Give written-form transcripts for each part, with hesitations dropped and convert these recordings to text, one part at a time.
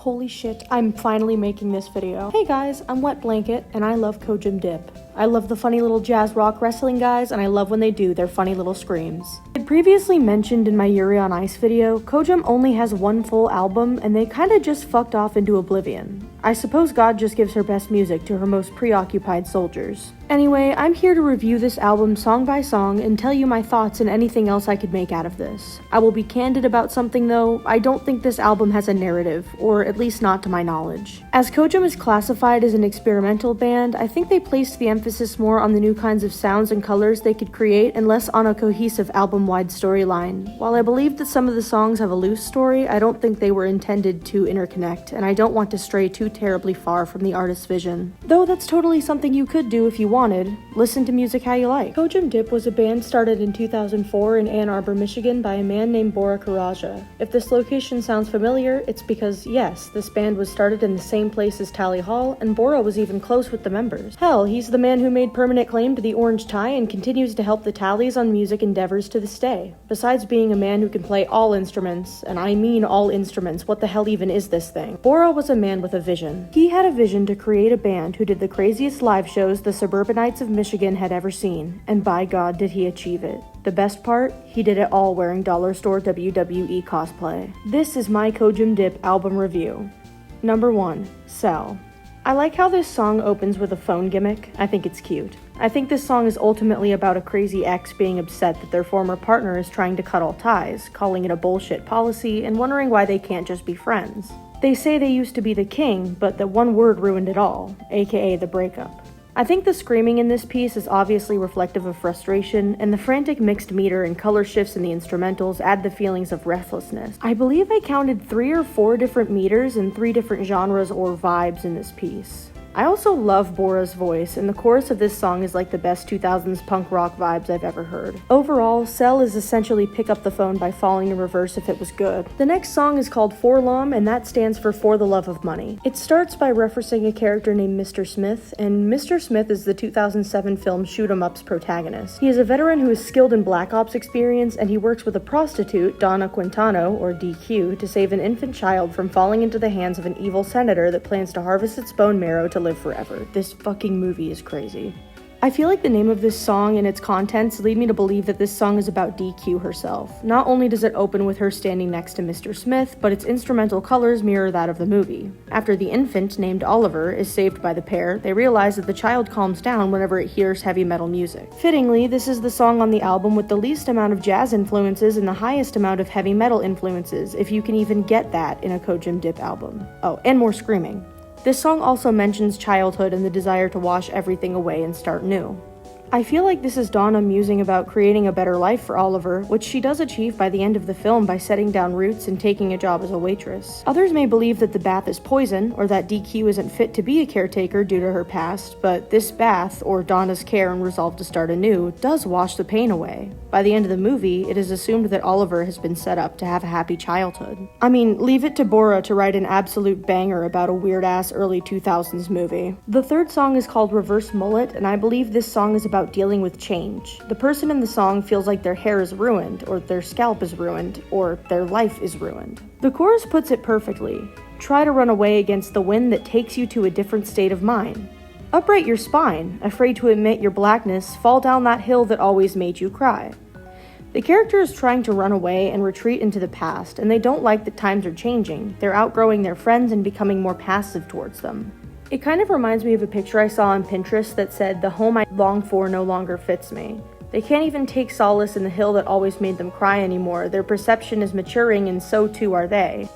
Holy shit, I'm finally making this video. Hey guys, I'm Wet Blanket, and I love Cojum Dip. I love the funny little jazz rock wrestling guys, and I love when they do their funny little screams. I previously mentioned in my Yuri on Ice video, Cojum only has one full album, and they kinda just fucked off into oblivion. I suppose God just gives her best music to her most preoccupied soldiers. Anyway, I'm here to review this album song by song and tell you my thoughts and anything else I could make out of this. I will be candid about something though, I don't think this album has a narrative, or at least not to my knowledge. As Cojum is classified as an experimental band, I think they placed the emphasis more on the new kinds of sounds and colors they could create and less on a cohesive album-wide storyline. While I believe that some of the songs have a loose story, I don't think they were intended to interconnect, and I don't want to stray too terribly far from the artist's vision. Though that's totally something you could do if you wanted. Listen to music how you like. Cojum Dip was a band started in 2004 in Ann Arbor, Michigan by a man named Bora Karaja. If this location sounds familiar, it's because, yes, this band was started in the same place as Tally Hall, and Bora was even close with the members. Hell, he's the man who made permanent claim to the orange tie and continues to help the Tallies on music endeavors to this day. Besides being a man who can play all instruments, and I mean all instruments, what the hell even is this thing? Bora was a man with a vision. He had a vision to create a band who did the craziest live shows the suburbanites of Michigan had ever seen, and by God did he achieve it. The best part? He did it all wearing dollar store WWE cosplay. This is my Cojum Dip album review. Number 1. Cell. I like how this song opens with a phone gimmick. I think it's cute. I think this song is ultimately about a crazy ex being upset that their former partner is trying to cut all ties, calling it a bullshit policy, and wondering why they can't just be friends. They say they used to be the king, but that one word ruined it all, aka the breakup. I think the screaming in this piece is obviously reflective of frustration, and the frantic mixed meter and color shifts in the instrumentals add the feelings of restlessness. I believe I counted 3 or 4 different meters and 3 different genres or vibes in this piece. I also love Bora's voice, and the chorus of this song is like the best 2000s punk rock vibes I've ever heard. Overall, Cell is essentially pick up the phone by falling in reverse if it was good. The next song is called Forlom, and that stands for For the Love of Money. It starts by referencing a character named Mr. Smith, and Mr. Smith is the 2007 film Shoot 'em Up's protagonist. He is a veteran who is skilled in black ops experience, and he works with a prostitute, Donna Quintano, or DQ, to save an infant child from falling into the hands of an evil senator that plans to harvest its bone marrow to live forever. This fucking movie is crazy. I feel like the name of this song and its contents lead me to believe that this song is about DQ herself. Not only does it open with her standing next to Mr. Smith, but its instrumental colors mirror that of the movie. After the infant, named Oliver, is saved by the pair, they realize that the child calms down whenever it hears heavy metal music. Fittingly, this is the song on the album with the least amount of jazz influences and the highest amount of heavy metal influences, if you can even get that in a Cojum Dip album. Oh, and more screaming. This song also mentions childhood and the desire to wash everything away and start new. I feel like this is Donna musing about creating a better life for Oliver, which she does achieve by the end of the film by setting down roots and taking a job as a waitress. Others may believe that the bath is poison, or that DQ isn't fit to be a caretaker due to her past, but this bath, or Donna's care and resolve to start anew, does wash the pain away. By the end of the movie, it is assumed that Oliver has been set up to have a happy childhood. I mean, leave it to Bora to write an absolute banger about a weird-ass early 2000s movie. The third song is called Reverse Mullet, and I believe this song is about dealing with change. The person in the song feels like their hair is ruined, or their scalp is ruined, or their life is ruined. The chorus puts it perfectly. Try to run away against the wind that takes you to a different state of mind. Upright your spine, afraid to admit your blackness, fall down that hill that always made you cry. The character is trying to run away and retreat into the past, and they don't like that times are changing. They're outgrowing their friends and becoming more passive towards them. It kind of reminds me of a picture I saw on Pinterest that said, "The home I long for no longer fits me." They can't even take solace in the hill that always made them cry anymore. Their perception is maturing, and so too are they.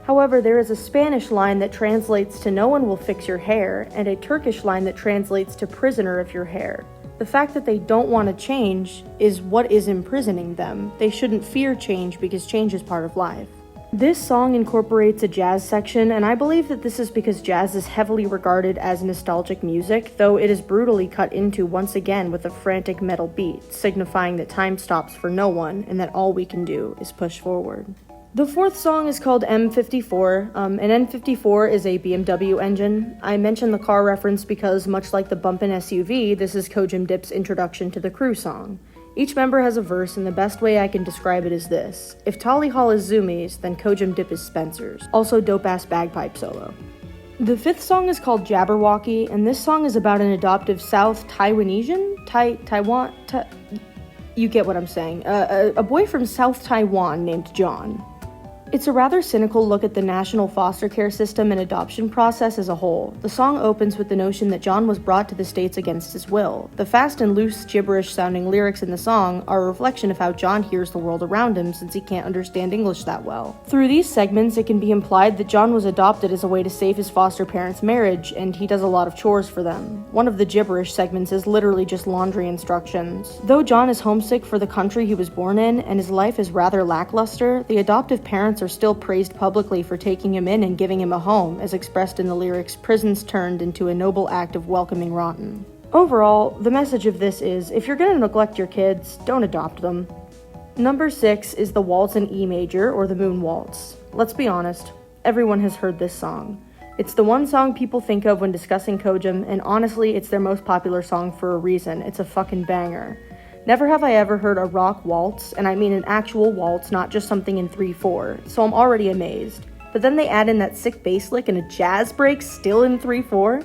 However, there is a Spanish line that translates to "no one will fix your hair," and a Turkish line that translates to "prisoner of your hair." The fact that they don't want to change is what is imprisoning them. They shouldn't fear change because change is part of life. This song incorporates a jazz section, and I believe that this is because jazz is heavily regarded as nostalgic music, though it is brutally cut into once again with a frantic metal beat, signifying that time stops for no one and that all we can do is push forward. The fourth song is called M54. An N54 is a BMW engine. I mentioned the car reference because, much like the bumpin' SUV, this is Cojum Dip's introduction to the Crew song. Each member has a verse, and the best way I can describe it is this. If Tally Hall is Zoomies, then Cojum Dip is Spencer's. Also dope-ass bagpipe solo. The fifth song is called Jabberwocky, and this song is about an adoptive South Taiwanesian? Taiwan? You get what I'm saying. A boy from South Taiwan named John. It's a rather cynical look at the national foster care system and adoption process as a whole. The song opens with the notion that John was brought to the States against his will. The fast and loose, gibberish-sounding lyrics in the song are a reflection of how John hears the world around him since he can't understand English that well. Through these segments, it can be implied that John was adopted as a way to save his foster parents' marriage, and he does a lot of chores for them. One of the gibberish segments is literally just laundry instructions. Though John is homesick for the country he was born in, and his life is rather lackluster, the adoptive parents are still praised publicly for taking him in and giving him a home, as expressed in the lyrics, "Prisons turned into a noble act of welcoming rotten." Overall, the message of this is, if you're gonna neglect your kids, don't adopt them. Number 6 is the Waltz in E major, or the Moon Waltz. Let's be honest, everyone has heard this song. It's the one song people think of when discussing Cojum, and honestly, it's their most popular song for a reason. It's a fucking banger. Never have I ever heard a rock waltz, and I mean an actual waltz, not just something in 3/4, so I'm already amazed. But then they add in that sick bass lick and a jazz break still in 3/4?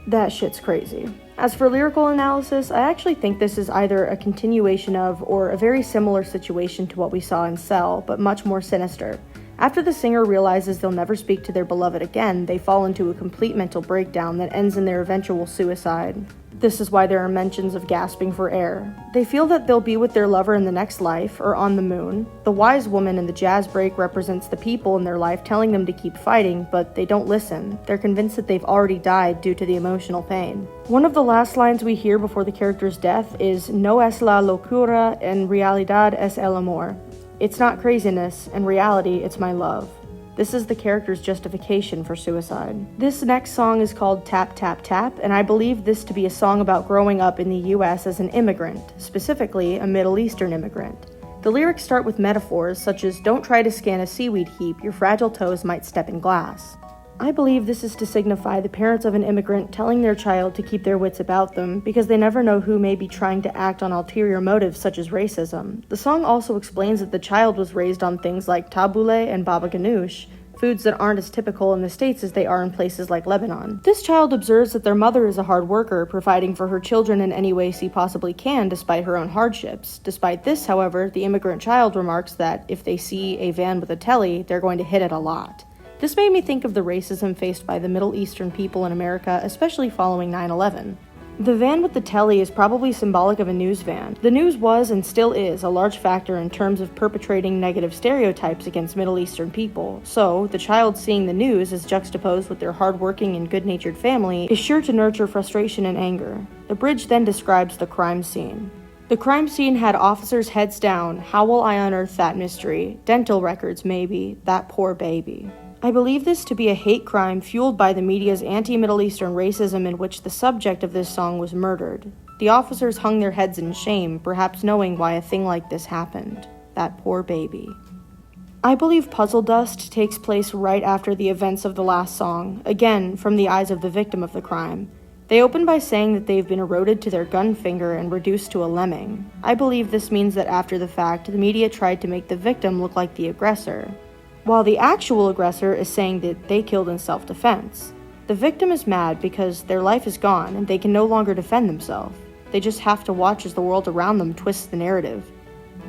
That shit's crazy. As for lyrical analysis, I actually think this is either a continuation of or a very similar situation to what we saw in Cell, but much more sinister. After the singer realizes they'll never speak to their beloved again, they fall into a complete mental breakdown that ends in their eventual suicide. This is why there are mentions of gasping for air. They feel that they'll be with their lover in the next life, or on the moon. The wise woman in the jazz break represents the people in their life telling them to keep fighting, but they don't listen. They're convinced that they've already died due to the emotional pain. One of the last lines we hear before the character's death is "No es la locura, en realidad es el amor." It's not craziness, in reality, it's my love. This is the character's justification for suicide. This next song is called Tap Tap Tap, and I believe this to be a song about growing up in the US as an immigrant, specifically a Middle Eastern immigrant. The lyrics start with metaphors such as, "Don't try to scan a seaweed heap, your fragile toes might step in glass." I believe this is to signify the parents of an immigrant telling their child to keep their wits about them because they never know who may be trying to act on ulterior motives such as racism. The song also explains that the child was raised on things like tabbouleh and baba ganoush, foods that aren't as typical in the States as they are in places like Lebanon. This child observes that their mother is a hard worker, providing for her children in any way she possibly can despite her own hardships. Despite this, however, the immigrant child remarks that if they see a van with a telly, they're going to hit it a lot. This made me think of the racism faced by the Middle Eastern people in America, especially following 9/11. The van with the telly is probably symbolic of a news van. The news was and still is a large factor in terms of perpetrating negative stereotypes against Middle Eastern people, so the child seeing the news as juxtaposed with their hardworking and good-natured family is sure to nurture frustration and anger. The bridge then describes the crime scene. The crime scene had officers' heads down. How will I unearth that mystery? Dental records, maybe. That poor baby. I believe this to be a hate crime fueled by the media's anti-Middle Eastern racism in which the subject of this song was murdered. The officers hung their heads in shame, perhaps knowing why a thing like this happened. That poor baby. I believe Puzzle Dust takes place right after the events of the last song, again from the eyes of the victim of the crime. They open by saying that they've been eroded to their gun finger and reduced to a lemming. I believe this means that after the fact, the media tried to make the victim look like the aggressor, while the actual aggressor is saying that they killed in self-defense. The victim is mad because their life is gone and they can no longer defend themselves. They just have to watch as the world around them twists the narrative.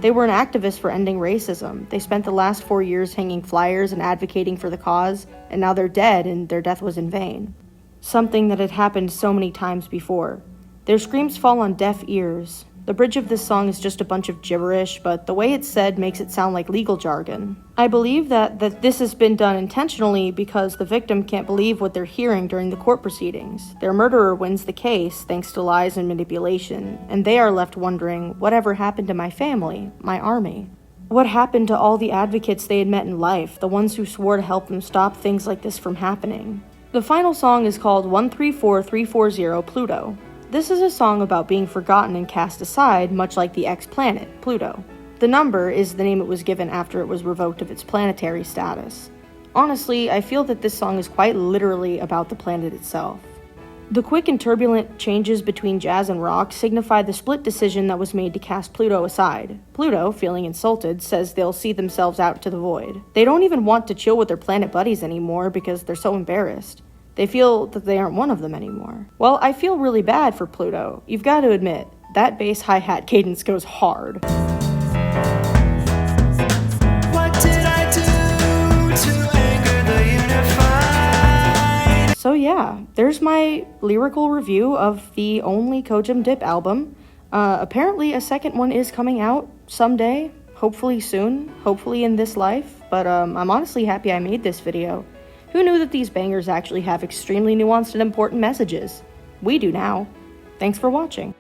They were an activist for ending racism. They spent the last 4 years hanging flyers and advocating for the cause, and now they're dead and their death was in vain. Something that had happened so many times before. Their screams fall on deaf ears. The bridge of this song is just a bunch of gibberish, but the way it's said makes it sound like legal jargon. I believe that this has been done intentionally because the victim can't believe what they're hearing during the court proceedings. Their murderer wins the case thanks to lies and manipulation, and they are left wondering, whatever happened to my family, my army? What happened to all the advocates they had met in life, the ones who swore to help them stop things like this from happening? The final song is called 134340 Pluto. This is a song about being forgotten and cast aside, much like the ex-planet, Pluto. The number is the name it was given after it was revoked of its planetary status. Honestly, I feel that this song is quite literally about the planet itself. The quick and turbulent changes between jazz and rock signify the split decision that was made to cast Pluto aside. Pluto, feeling insulted, says they'll see themselves out to the void. They don't even want to chill with their planet buddies anymore because they're so embarrassed. They feel that they aren't one of them anymore. Well, I feel really bad for Pluto. You've got to admit, that bass hi-hat cadence goes hard. So yeah, there's my lyrical review of the only Cojum Dip album. Apparently a second one is coming out someday, hopefully soon, hopefully in this life, but I'm honestly happy I made this video. Who knew that these bangers actually have extremely nuanced and important messages? We do now. Thanks for watching.